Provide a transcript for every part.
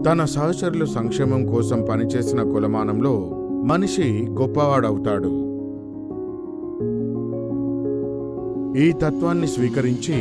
తన సహచరుల సంక్షేమం కోసం పనిచేసిన కొలమానంలో మనిషి గొప్పవాడవుతాడు. ఈ తత్వాన్ని స్వీకరించి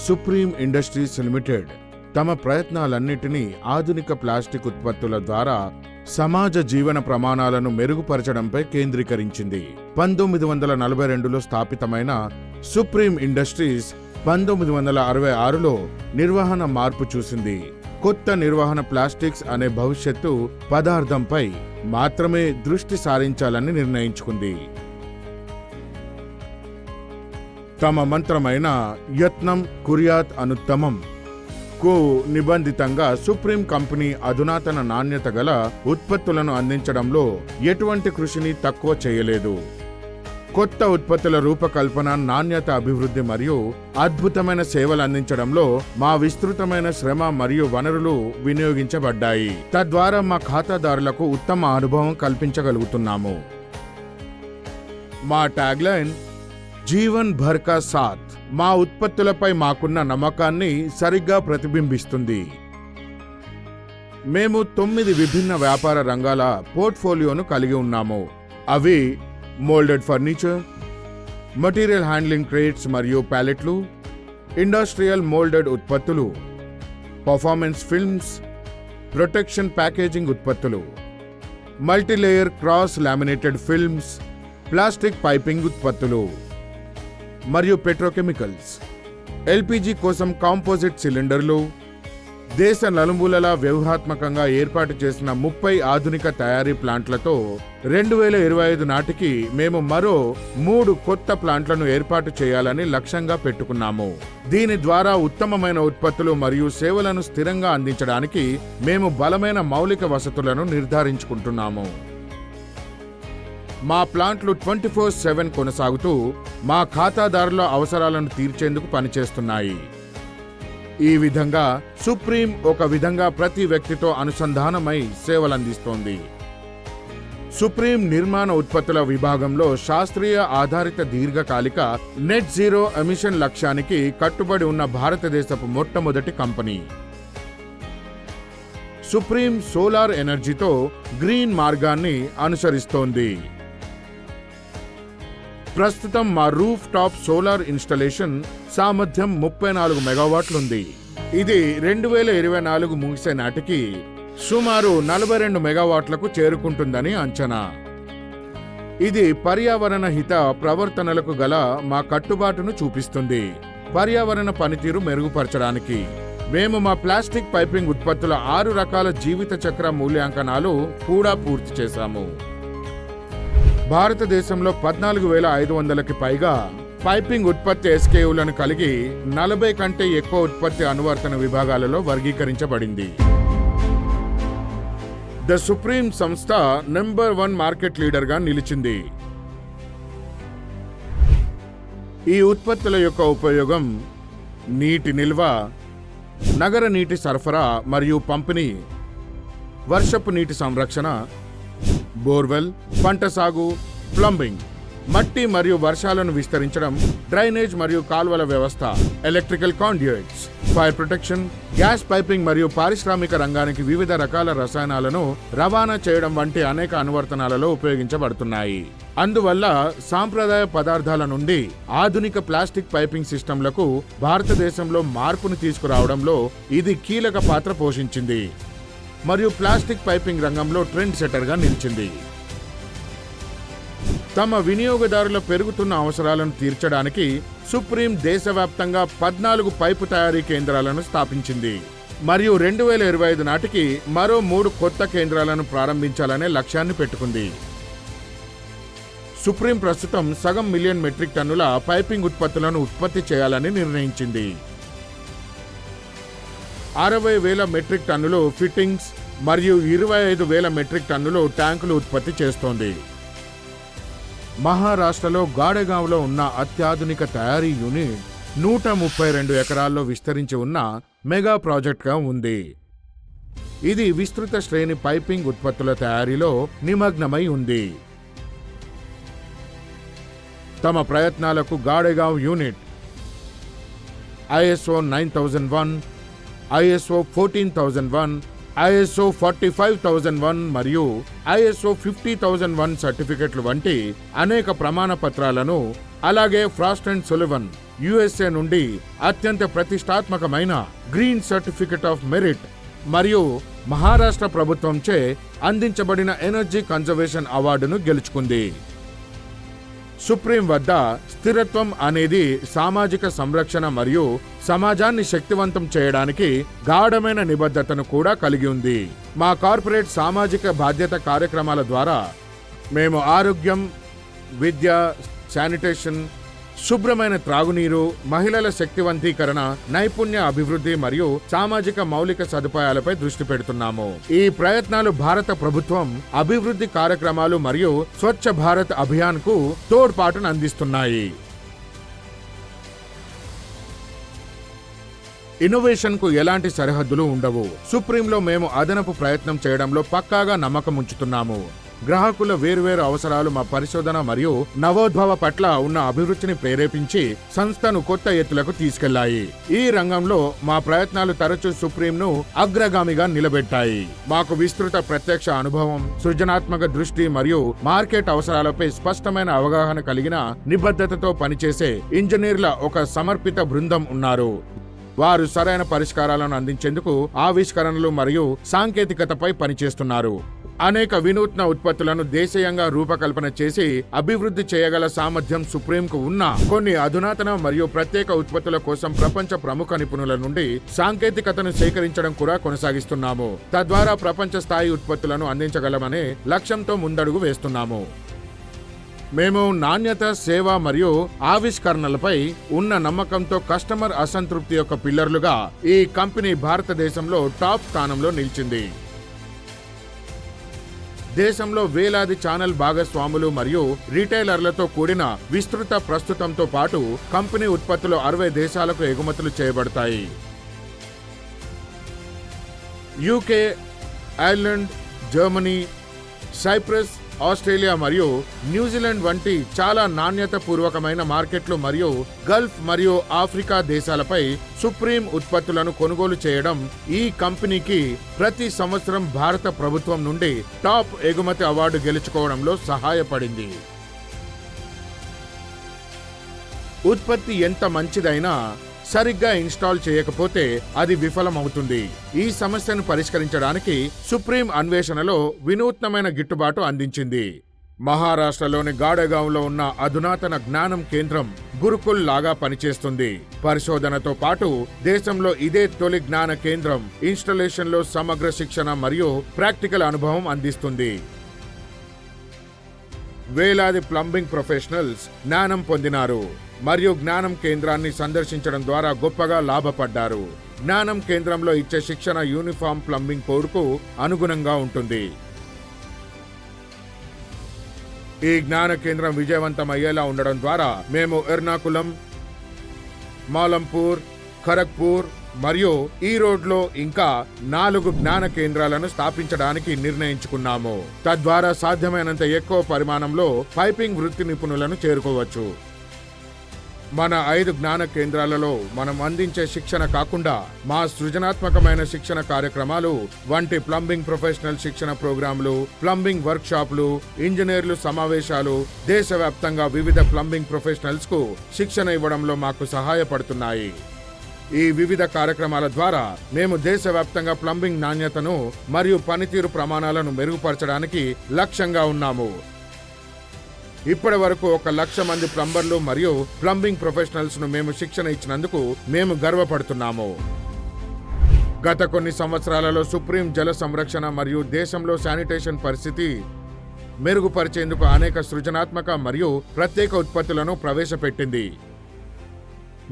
సుప్రీం ఇండస్ట్రీస్ లిమిటెడ్ తమ ప్రయత్నాలన్నిటినీ ఆధునిక ప్లాస్టిక్ ఉత్పత్తుల ద్వారా సమాజ జీవన ప్రమాణాలను మెరుగుపరచడంపై కేంద్రీకరించింది. 1942లో స్థాపితమైన సుప్రీం ఇండస్ట్రీస్ 1966లో నిర్వహణ మార్పు చూసింది. కొత్త నిర్వహణ ప్లాస్టిక్స్ అనే భవిష్యత్తు పదార్థంపై మాత్రమే దృష్టి సారించాలని నిర్ణయించుకుంది. తమ మంత్రమైన యత్నం కుర్యాత్ అనుత్తమం కు నిబంధితంగా సుప్రీం కంపెనీ అధునాతన నాణ్యత గల ఉత్పత్తులను అందించడంలో ఎటువంటి కృషిని తక్కువ చేయలేదు. కొత్త ఉత్పత్తుల రూపకల్పన, నాణ్యత అభివృద్ధి మరియు అద్భుతమైన సేవలు అందించడంలో మా విస్తృతమైన శ్రమ మరియు వనరులు వినియోగించబడ్డాయి. తద్వారా మా ఖాతాదారులకు ఉత్తమ అనుభవం కల్పించగలుగుతున్నాము. మా ట్యాగ్లైన్ జీవన్ భర్ కా సాథ్ మా ఉత్పత్తులపై మాకున్న నమ్మకాన్ని సరిగ్గా ప్రతిబింబిస్తుంది. మేము 9 విభిన్న వ్యాపార రంగాల పోర్ట్ఫోలియోను కలిగి ఉన్నాము. అవి moulded furniture, material handling crates మరియు ప్యాలెట్లు, ఇండస్ట్రియల్ మోల్డెడ్ ఉత్పత్తులు, పర్ఫార్మెన్స్ ఫిల్మ్స్, ప్రొటెక్షన్ ప్యాకేజింగ్ ఉత్పత్తులు, multilayer cross laminated films, plastic piping ఉత్పత్తులు మరియు పెట్రోకెమికల్స్, ఎల్పిజి కోసం కాంపోజిట్ సిలిండర్లు. దేశ నలుమూలలా వ్యూహాత్మకంగా ఏర్పాటు చేసిన 30 ఆధునిక తయారీ ప్లాంట్లతో 2025 నాటికి మేము మరో 3 కొత్త ప్లాంట్లను ఏర్పాటు చేయాలని లక్ష్యంగా పెట్టుకున్నాము. దీని ద్వారా ఉత్తమమైన ఉత్పత్తులు మరియు సేవలను స్థిరంగా అందించడానికి మేము బలమైన మౌలిక వసతులను నిర్ధారించుకుంటున్నాము. మా ప్లాంట్లు 24/7 కొనసాగుతూ మా ఖాతాదారుల అవసరాలను తీర్చేందుకు పనిచేస్తున్నాయి. ఈ విధంగా సుప్రీం ఒక విధంగా ప్రతి వ్యక్తితో అనుసంధానమై సేవలందిస్తోంది. సుప్రీం నిర్మాణ ఉత్పత్తుల విభాగంలో శాస్త్రీయ ఆధారిత దీర్ఘకాలిక నెట్ జీరో ఎమిషన్ లక్ష్యానికి కట్టుబడి ఉన్న భారతదేశపు మొట్టమొదటి కంపెనీ. సుప్రీం సోలార్ ఎనర్జీతో గ్రీన్ మార్గాన్ని అనుసరిస్తోంది. ప్రస్తుతం మా రూఫ్ టాప్ సోలార్ ఇన్స్టాలేషన్ సామర్థ్యం 34 మెగావాట్లుంది. ఇది 2024 ముగిసే నాటికి సుమారు 42 మెగావాట్లకు చేరుకుంటుందని అంచనా. ఇది పర్యావరణ హిత ప్రవర్తనలకు గల మా కట్టుబాటును చూపిస్తుంది. పర్యావరణ పనితీరు మెరుగుపరచడానికి మేము మా ప్లాస్టిక్ పైపింగ్ ఉత్పత్తుల 6 రకాల జీవిత చక్ర మూల్యాంకనాలు కూడా పూర్తి చేశాము. భారతదేశంలో 14,500కి పైగా పైపింగ్ ఉత్పత్తి ఎస్కేయులను కలిగి 40 కంటే ఎక్కువ ఉత్పత్తి అనువర్తన విభాగాలలో వర్గీకరించబడింది. ద సుప్రీం సంస్థ నెంబర్ 1 మార్కెట్ లీడర్గా నిలిచింది. ఈ ఉత్పత్తుల యొక్క ఉపయోగం నీటి నిల్వ, నగర నీటి సరఫరా మరియు పంపిణీ, వర్షపు నీటి సంరక్షణ, బోర్వెల్, పంట సాగు, ప్లంబింగ్, మట్టి మరియు వర్షాలను విస్తరించడం, డ్రైనేజ్ మరియు కాల్వల వ్యవస్థ, electrical conduits, fire protection, gas piping మరియు పారిశ్రామిక రంగానికి వివిధ రకాల రసాయనాలను రవాణా చేయడం వంటి అనేక అనువర్తనాలలో ఉపయోగించబడుతున్నాయి. అందువల్ల సాంప్రదాయ పదార్థాల నుండి ఆధునిక ప్లాస్టిక్ పైపింగ్ సిస్టంలకు భారతదేశంలో మార్పును తీసుకురావడంలో ఇది కీలక పాత్ర పోషించింది మరియు ప్లాస్టిక్ పైపింగ్ రంగంలో ట్రెండ్ సెటర్గా నిలిచింది. తమ వినియోగదారుల పెరుగుతున్న అవసరాలను తీర్చడానికి సుప్రీం దేశవ్యాప్తంగా 14 పైపు తయారీ కేంద్రాలను స్థాపించింది మరియు 2025 నాటికి మరో 3 కొత్త కేంద్రాలను ప్రారంభించాలనే లక్ష్యాన్ని పెట్టుకుంది. సుప్రీం ప్రస్తుతం 1 మిలియన్ మెట్రిక్ టన్నుల పైపింగ్ ఉత్పత్తులను ఉత్పత్తి చేయాలని నిర్ణయించింది. 60,000 మెట్రిక్ టన్నులు ఫిట్టింగ్స్ మరియు 25,000 మెట్రిక్ టన్నులు ట్యాంకులు ఉత్పత్తి చేస్తోంది. మహారాష్ట్రలో గాడెగావ్లో ఉన్న అత్యాధునిక తయారీ యూనిట్ 132 ఎకరాల్లో విస్తరించి ఉన్న మెగా ప్రాజెక్ట్గా ఉంది. ఇది విస్తృత శ్రేణి పైపింగ్ ఉత్పత్తుల తయారీలో నిమగ్నమై ఉంది. తమ ప్రయత్నాలకు గాడెగావ్ యూనిట్ ISO 9001, ISO 14001, ISO 45001 మరియు ISO 50001 సర్టిఫికెట్లు వంటి అనేక ప్రమాణ పత్రాలను, అలాగే ఫ్రాస్ట్ అండ్ సులివన్ USA నుండి అత్యంత ప్రతిష్టాత్మకమైన గ్రీన్ సర్టిఫికెట్ ఆఫ్ మెరిట్ మరియు మహారాష్ట్ర ప్రభుత్వంచే అందించబడిన ఎనర్జీ కన్జర్వేషన్ అవార్డును గెలుచుకుంది. సుప్రీం వద్ద స్థిరత్వం అనేది సామాజిక సంరక్షణ మరియు సమాజాన్ని శక్తివంతం చేయడానికి గాఢమైన నిబద్ధతను కూడా కలిగి ఉంది. మా కార్పొరేట్ సామాజిక బాధ్యత కార్యక్రమాల ద్వారా మేము ఆరోగ్యం, విద్య, శానిటేషన్, శుభ్రమైన త్రాగునీరు, మహిళల శక్తివంతీకరణ, నైపుణ్య అభివృద్ధి మరియు సామాజిక మౌలిక సదుపాయాలపై దృష్టి పెడుతున్నాము. ఈ ప్రయత్నాలు భారత ప్రభుత్వం అభివృద్ధి కార్యక్రమాలు మరియు స్వచ్ఛ భారత్ అభియాన్కు తోడ్పాటును అందిస్తున్నాయి. ఇన్నోవేషన్కు ఎలాంటి సరిహద్దులు ఉండవు. సుప్రీంలో మేము అదనపు ప్రయత్నం చేయడంలో పక్కాగా నమ్మకం ఉంచుతున్నాము. గ్రాహకుల వేర్వేరు అవసరాలు మా పరిశోధన మరియు నవోద్భవ పట్ల ఉన్న అభిరుచిని ప్రేరేపించి సంస్థను కొత్త ఎత్తులకు తీసుకెళ్లాయి. ఈ రంగంలో మా ప్రయత్నాలు తరచూ సుప్రీంను అగ్రగామిగా నిలబెట్టాయి. మాకు విస్తృత ప్రత్యక్ష అనుభవం, సృజనాత్మక దృష్టి మరియు మార్కెట్ అవసరాలపై స్పష్టమైన అవగాహన కలిగిన నిబద్ధతతో పనిచేసే ఇంజనీర్ల ఒక సమర్పిత బృందం ఉన్నారు. వారు సరైన పరిష్కారాలను అందించేందుకు ఆవిష్కరణలు మరియు సాంకేతికతపై పనిచేస్తున్నారు. అనేక వినూత్న ఉత్పత్తులను దేశీయంగా రూపకల్పన చేసి అభివృద్ధి చేయగల సామర్థ్యం సుప్రీంకు ఉన్న కొన్ని అధునాతన మరియు ప్రత్యేక ఉత్పత్తుల కోసం ప్రపంచ ప్రముఖ నిపుణుల నుండి సాంకేతికతను సేకరించడం కూడా కొనసాగిస్తున్నాము. తద్వారా ప్రపంచ స్థాయి ఉత్పత్తులను అందించగలమనే లక్ష్యంతో ముందడుగు వేస్తున్నాము. మేము నాణ్యత, సేవ మరియు ఆవిష్కరణలపై ఉన్న నమ్మకంతో కస్టమర్ అసంతృప్తి యొక్క పిల్లర్లుగా ఈ కంపెనీ భారతదేశంలో టాప్ స్థానంలో నిలిచింది. దేశంలో వేలాది ఛానల్ భాగస్వాములు మరియు రిటైలర్లతో కూడిన విస్తృత ప్రస్తుతంతో పాటు కంపెనీ ఉత్పత్తులు 60 దేశాలకు ఎగుమతులు చేయబడతాయి. UK, Ireland, Germany, Cyprus, Australia మరియు న్యూజిలాండ్ వంటి చాలా నాణ్యత పూర్వకమైన మార్కెట్లు మరియు గల్ఫ్ మరియు ఆఫ్రికా దేశాలపై సుప్రీం ఉత్పత్తులను కొనుగోలు చేయడం ఈ కంపెనీకి ప్రతి సంవత్సరం భారత ప్రభుత్వం నుండి టాప్ ఎగుమతి అవార్డు గెలుచుకోవడంలో సహాయపడింది. ఉత్పత్తి ఎంత మంచిదైనా సరిగ్గా ఇన్స్టాల్ చేయకపోతే అది విఫలమవుతుంది. ఈ సమస్యను పరిష్కరించడానికి సుప్రీం అన్వేషణలో వినూత్నమైన గిట్టుబాటు అందించింది. మహారాష్ట్రలోని గాడగాంలో ఉన్న అధునాతన జ్ఞానం కేంద్రం గురుకుల్ లాగా పనిచేస్తుంది. పరిశోధనతో పాటు దేశంలో ఇదే తొలి జ్ఞాన కేంద్రం ఇన్స్టాలేషన్లో సమగ్ర శిక్షణ మరియు ప్రాక్టికల్ అనుభవం అందిస్తుంది. వేలాది ప్లంబింగ్ ప్రొఫెషనల్స్ జ్ఞానం పొందినారు మరియు జ్ఞానం కేంద్రాన్ని సందర్శించడం ద్వారా గొప్పగా లాభపడ్డారు. జ్ఞానం కేంద్రంలో ఇచ్చే శిక్షణ యూనిఫామ్ ప్లంబింగ్ కోడ్కు అనుగుణంగా ఉంటుంది. ఈ జ్ఞాన కేంద్రం విజయవంతమయ్యేలా ఉండడం ద్వారా మేము ఎర్నాకులం, మాలంపూర్, ఖరగ్పూర్ మరియు ఈరోడ్లో ఇంకా 4 జ్ఞాన కేంద్రాలను స్థాపించడానికి నిర్ణయించుకున్నాము. తద్వారా సాధ్యమైనంత ఎక్కువ పరిమాణంలో పైపింగ్ వృత్తి నిపుణులను చేరుకోవచ్చు. మన 5 జ్ఞాన కేంద్రాలలో మనం అందించే శిక్షణ కాకుండా మా సృజనాత్మకమైన శిక్షణ కార్యక్రమాలు వంటి ప్లంబింగ్ ప్రొఫెషనల్ శిక్షణ ప్రోగ్రాంలు, ప్లంబింగ్ వర్క్షాపులు, ఇంజనీర్లు సమావేశాలు దేశవ్యాప్తంగా వివిధ ప్లంబింగ్ ప్రొఫెషనల్స్ కు శిక్షణ ఇవ్వడంలో మాకు సహాయపడుతున్నాయి. ఈ వివిధ కార్యక్రమాల ద్వారా మేము దేశవ్యాప్తంగా ప్లంబింగ్ నాణ్యతను మరియు పనితీరు ప్రమాణాలను మెరుగుపరచడానికి లక్ష్యంగా ఉన్నాము. ఇప్పటి వరకు 1,00,000 మంది ప్లంబర్లు మరియు ప్లంబింగ్ ప్రొఫెషనల్స్ ను మేము శిక్షణ ఇచ్చినందుకు మేము గర్వపడుతున్నాము. గత కొన్ని సంవత్సరాలలో సుప్రీం జల సంరక్షణ మరియు దేశంలో శానిటేషన్ పరిస్థితి మెరుగుపరిచేందుకు అనేక సృజనాత్మక మరియు ప్రత్యేక ఉత్పత్తులను ప్రవేశపెట్టింది.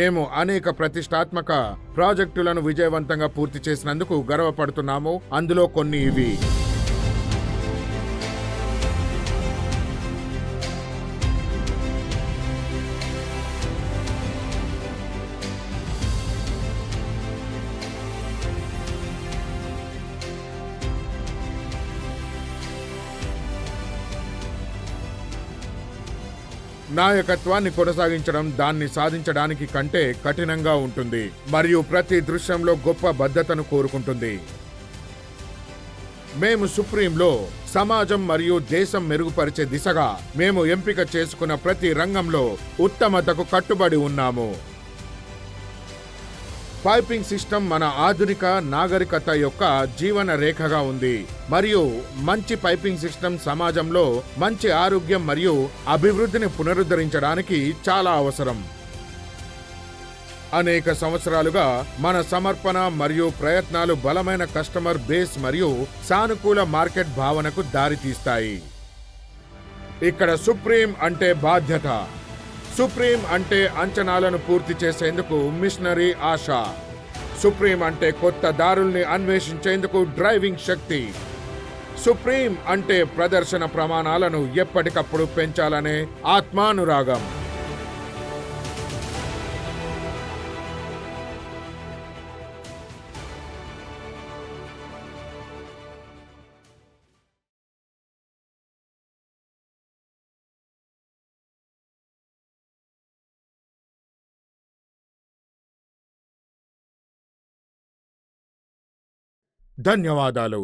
మేము అనేక ప్రతిష్టాత్మక ప్రాజెక్టులను విజయవంతంగా పూర్తి చేసినందుకు గర్వపడుతున్నాము. అందులో కొన్ని ఇవి: నాయకత్వాన్ని కొనసాగించడం దాన్ని సాధించడానికి కంటే కఠినంగా ఉంటుంది మరియు ప్రతి దృశ్యంలో గొప్ప బద్ధతను కోరుకుంటుంది. మేము సుప్రీంలో సమాజం మరియు దేశం మెరుగుపరిచే దిశగా మేము ఎంపిక చేసుకున్న ప్రతి రంగంలో ఉత్తమతకు కట్టుబడి ఉన్నాము. పైపింగ్ సిస్టమ్ మన ఆధునిక నాగరికత యొక్క జీవన రేఖగా ఉంది మరియు మంచి పైపింగ్ సిస్టమ్ సమాజంలో మంచి ఆరోగ్యం మరియు అభివృద్ధిని పునరుద్ధరించడానికి చాలా అవసరం. అనేక సంవత్సరాలుగా మన సమర్పణ మరియు ప్రయత్నాలు బలమైన కస్టమర్ బేస్ మరియు సానుకూల మార్కెట్ భావనకు దారితీస్తాయి. ఇక్కడ సుప్రీం అంటే బాధ్యత, సుప్రీం అంటే అంచనాలను పూర్తి చేసేందుకు మిషనరీ ఆశ, సుప్రీం అంటే కొత్త దారుల్ని అన్వేషించేందుకు డ్రైవింగ్ శక్తి, సుప్రీం అంటే ప్రదర్శన ప్రమాణాలను ఎప్పటికప్పుడు పెంచాలనే ఆత్మానురాగం. ధన్యవాదాలు.